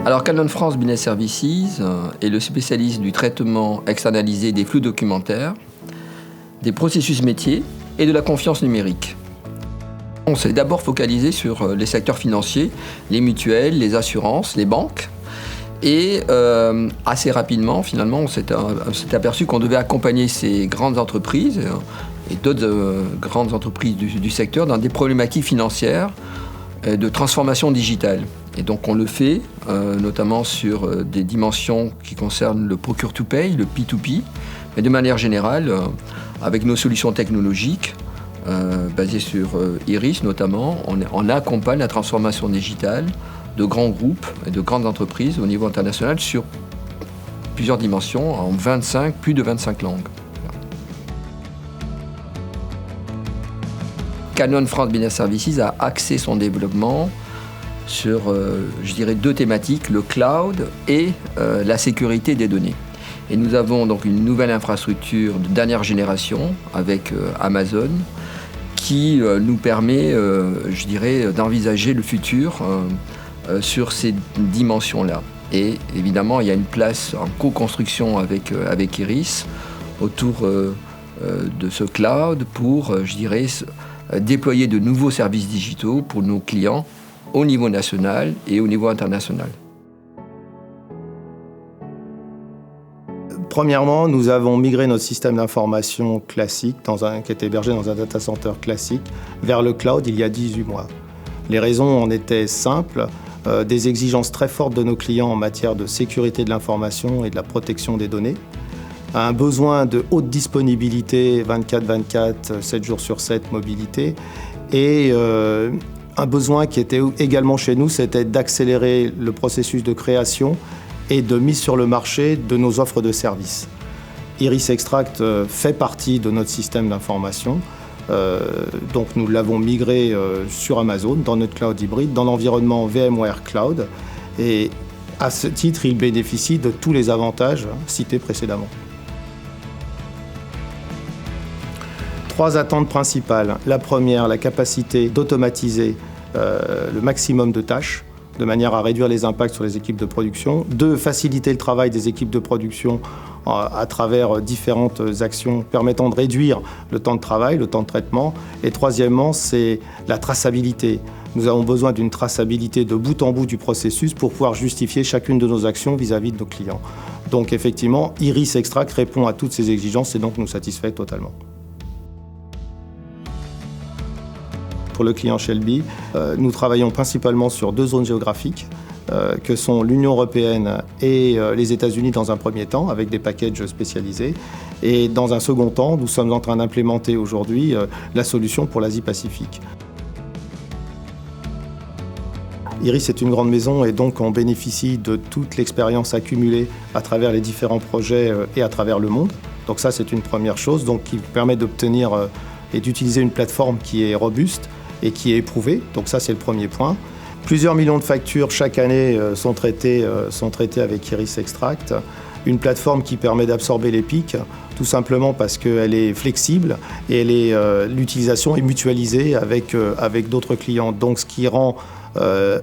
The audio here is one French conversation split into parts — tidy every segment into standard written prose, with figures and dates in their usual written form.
Alors Canon France Business Services est le spécialiste du traitement externalisé des flux documentaires, des processus métiers et de la confiance numérique. On s'est d'abord focalisé sur les secteurs financiers, les mutuelles, les assurances, les banques. Et assez rapidement, finalement, on s'est aperçu qu'on devait accompagner ces grandes entreprises et d'autres grandes entreprises du secteur dans des problématiques financières de transformation digitale. Et donc on le fait notamment sur des dimensions qui concernent le procure-to-pay, le P2P, mais de manière générale, avec nos solutions technologiques, basées sur Iris notamment, on accompagne la transformation digitale de grands groupes et de grandes entreprises au niveau international sur plusieurs dimensions, en plus de 25 langues. Canon France Business Services a axé son développement sur, deux thématiques, le cloud et la sécurité des données. Et nous avons donc une nouvelle infrastructure de dernière génération avec Amazon qui nous permet, d'envisager le futur sur ces dimensions-là. Et évidemment, il y a une place en co-construction avec Iris autour de ce cloud pour, déployer de nouveaux services digitaux pour nos clients au niveau national et au niveau international. Premièrement, nous avons migré notre système d'information classique, qui était hébergé dans un data center classique, vers le cloud il y a 18 mois. Les raisons en étaient simples. Des exigences très fortes de nos clients en matière de sécurité de l'information et de la protection des données, un besoin de haute disponibilité 24/24, 7 jours sur 7 mobilité, et un besoin qui était également chez nous, c'était d'accélérer le processus de création et de mise sur le marché de nos offres de services. Iris Extract fait partie de notre système d'information. Donc nous l'avons migré sur Amazon, dans notre cloud hybride, dans l'environnement VMware Cloud. Et à ce titre, il bénéficie de tous les avantages cités précédemment. 3 attentes principales. La première, la capacité d'automatiser le maximum de tâches, de manière à réduire les impacts sur les équipes de production. 2, faciliter le travail des équipes de production à travers différentes actions permettant de réduire le temps de travail, le temps de traitement. Et troisièmement, c'est la traçabilité. Nous avons besoin d'une traçabilité de bout en bout du processus pour pouvoir justifier chacune de nos actions vis-à-vis de nos clients. Donc effectivement, Iris Extract répond à toutes ces exigences et donc nous satisfait totalement. Pour le client Shelby, nous travaillons principalement sur 2 zones géographiques, que sont l'Union européenne et les États-Unis dans un premier temps, avec des packages spécialisés. Et dans un second temps, nous sommes en train d'implémenter aujourd'hui la solution pour l'Asie-Pacifique. Iris est une grande maison et donc on bénéficie de toute l'expérience accumulée à travers les différents projets et à travers le monde. Donc ça, c'est une première chose qui permet d'obtenir et d'utiliser une plateforme qui est robuste et qui est éprouvée. Donc ça, c'est le premier point. Plusieurs millions de factures chaque année sont traitées avec Iris Extract. Une plateforme qui permet d'absorber les pics, tout simplement parce qu'elle est flexible et l'utilisation est mutualisée avec d'autres clients. Donc ce qui rend,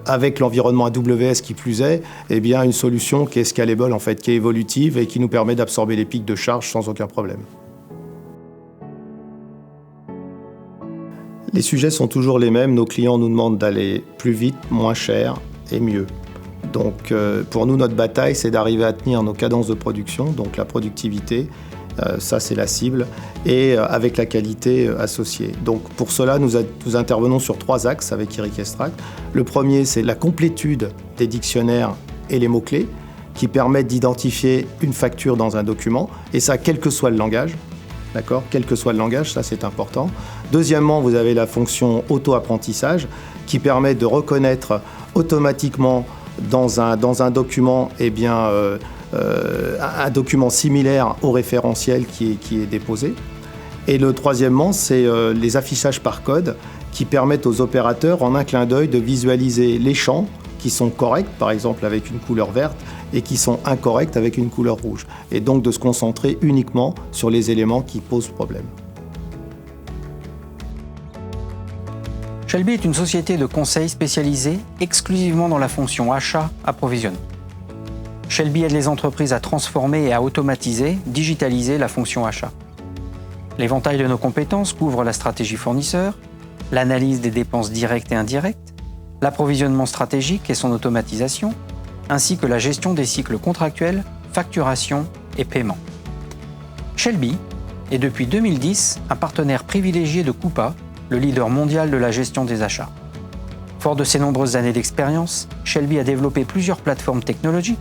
avec l'environnement AWS qui plus est, une solution qui est scalable, qui est évolutive et qui nous permet d'absorber les pics de charge sans aucun problème. Les sujets sont toujours les mêmes. Nos clients nous demandent d'aller plus vite, moins cher et mieux. Donc pour nous, notre bataille, c'est d'arriver à tenir nos cadences de production, donc la productivité, ça c'est la cible, et avec la qualité associée. Donc pour cela, nous intervenons sur 3 axes avec Iris Extract. Le premier, c'est la complétude des dictionnaires et les mots-clés qui permettent d'identifier une facture dans un document, et ça, quel que soit le langage. D'accord ? Quel que soit le langage, ça c'est important. Deuxièmement, vous avez la fonction auto-apprentissage qui permet de reconnaître automatiquement dans un document un document similaire au référentiel qui est déposé. Et le troisièmement, c'est les affichages par code qui permettent aux opérateurs en un clin d'œil de visualiser les champs qui sont corrects, par exemple avec une couleur verte, et qui sont incorrects avec une couleur rouge. Et donc de se concentrer uniquement sur les éléments qui posent problème. Shelby est une société de conseil spécialisée exclusivement dans la fonction achat-approvisionnement. Shelby aide les entreprises à transformer et à automatiser, digitaliser la fonction achat. L'éventail de nos compétences couvre la stratégie fournisseur, l'analyse des dépenses directes et indirectes, l'approvisionnement stratégique et son automatisation, ainsi que la gestion des cycles contractuels, facturation et paiement. Shelby est depuis 2010 un partenaire privilégié de Coupa, le leader mondial de la gestion des achats. Fort de ses nombreuses années d'expérience, Shelby a développé plusieurs plateformes technologiques,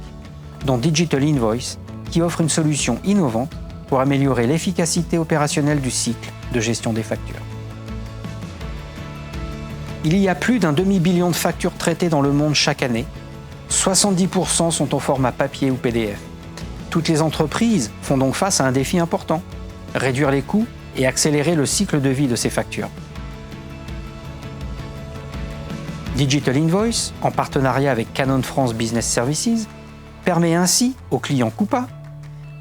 dont Digital Invoice, qui offre une solution innovante pour améliorer l'efficacité opérationnelle du cycle de gestion des factures. Il y a plus d'un demi-billion de factures traitées dans le monde chaque année. 70% sont au format papier ou PDF. Toutes les entreprises font donc face à un défi important, réduire les coûts et accélérer le cycle de vie de ces factures. Digital Invoice, en partenariat avec Canon France Business Services, permet ainsi aux clients Coupa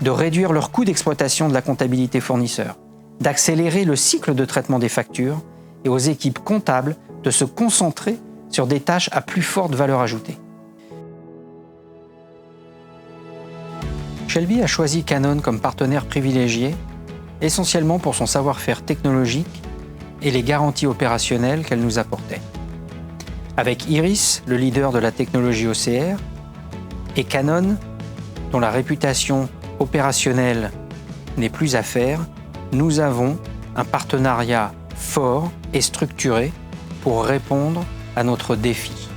de réduire leurs coûts d'exploitation de la comptabilité fournisseur, d'accélérer le cycle de traitement des factures et aux équipes comptables de se concentrer sur des tâches à plus forte valeur ajoutée. Shelby a choisi Canon comme partenaire privilégié, essentiellement pour son savoir-faire technologique et les garanties opérationnelles qu'elle nous apportait. Avec Iris, le leader de la technologie OCR, et Canon, dont la réputation opérationnelle n'est plus à faire, nous avons un partenariat fort et structuré pour répondre à notre défi.